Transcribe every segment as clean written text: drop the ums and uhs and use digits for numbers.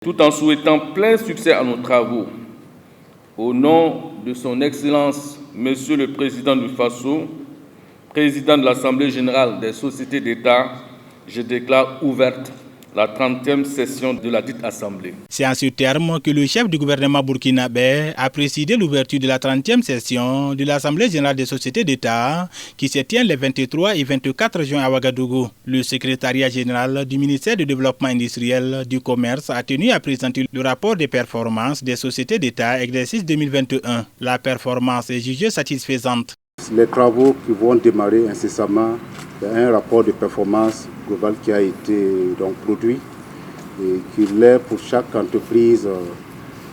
Tout en souhaitant plein succès à nos travaux, au nom de son Excellence, Monsieur le Président du Faso, Président de l'Assemblée générale des sociétés d'État, je déclare ouverte la 30e session de la dite Assemblée. C'est en ce terme que le chef du gouvernement burkinabé a présidé l'ouverture de la 30e session de l'Assemblée générale des sociétés d'État qui se tient les 23 et 24 juin à Ouagadougou. Le secrétariat général du ministère du Développement industriel du Commerce a tenu à présenter le rapport des performances des sociétés d'État exercice 2021. La performance est jugée satisfaisante. Les travaux qui vont démarrer incessamment, il y a un rapport de performance global qui a été donc produit et qui lève pour chaque entreprise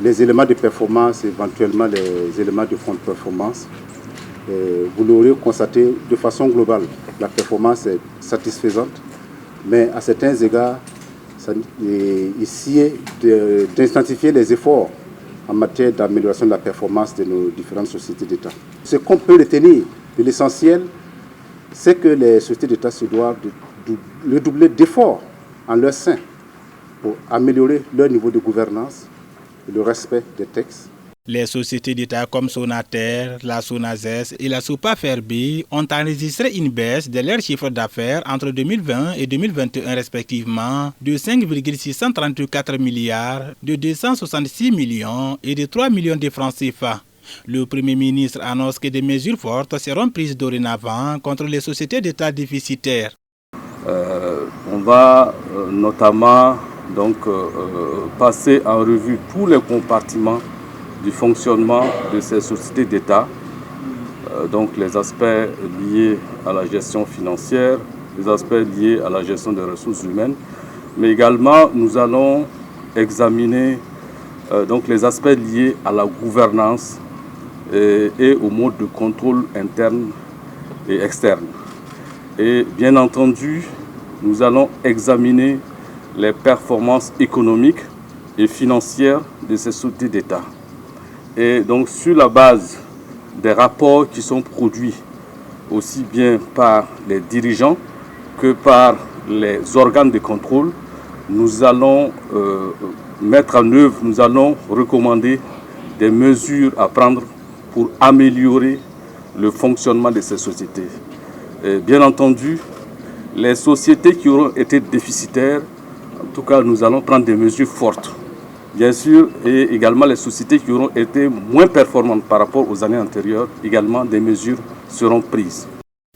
les éléments de performance, éventuellement les éléments de fonds de performance. Et vous l'aurez constaté de façon globale, la performance est satisfaisante, mais à certains égards, ici est d'intensifier les efforts en matière d'amélioration de la performance de nos différentes sociétés d'État. Ce qu'on peut retenir de l'essentiel, c'est que les sociétés d'État se doivent de doubler d'efforts en leur sein pour améliorer leur niveau de gouvernance et le respect des textes. Les sociétés d'État comme Sonater, la Sonazes et la Sopaferbi ont enregistré une baisse de leur chiffre d'affaires entre 2020 et 2021 respectivement de 5,634 milliards, de 266 millions et de 3 millions de francs CFA. Le Premier ministre annonce que des mesures fortes seront prises dorénavant contre les sociétés d'État déficitaires. On va notamment passer en revue tous les compartiments du fonctionnement de ces sociétés d'État, donc les aspects liés à la gestion financière, les aspects liés à la gestion des ressources humaines, mais également nous allons examiner donc les aspects liés à la gouvernance et au mode de contrôle interne et externe. Et bien entendu, nous allons examiner les performances économiques et financières de ces sociétés d'État. Et donc sur la base des rapports qui sont produits aussi bien par les dirigeants que par les organes de contrôle, nous allons mettre en œuvre, nous allons recommander des mesures à prendre pour améliorer le fonctionnement de ces sociétés. Et bien entendu, les sociétés qui auront été déficitaires, en tout cas nous allons prendre des mesures fortes. Bien sûr, et également les sociétés qui auront été moins performantes par rapport aux années antérieures, également des mesures seront prises.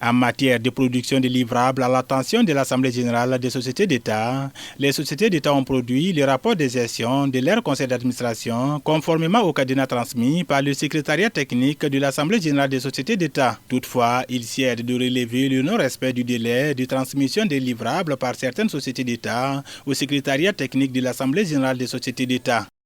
En matière de production de livrables à l'attention de l'Assemblée générale des sociétés d'État, les sociétés d'État ont produit le rapport de gestion de leur conseil d'administration conformément au cadenas transmis par le secrétariat technique de l'Assemblée générale des sociétés d'État. Toutefois, il s'aide de relever le non-respect du délai de transmission des livrables par certaines sociétés d'État au secrétariat technique de l'Assemblée générale des sociétés d'État.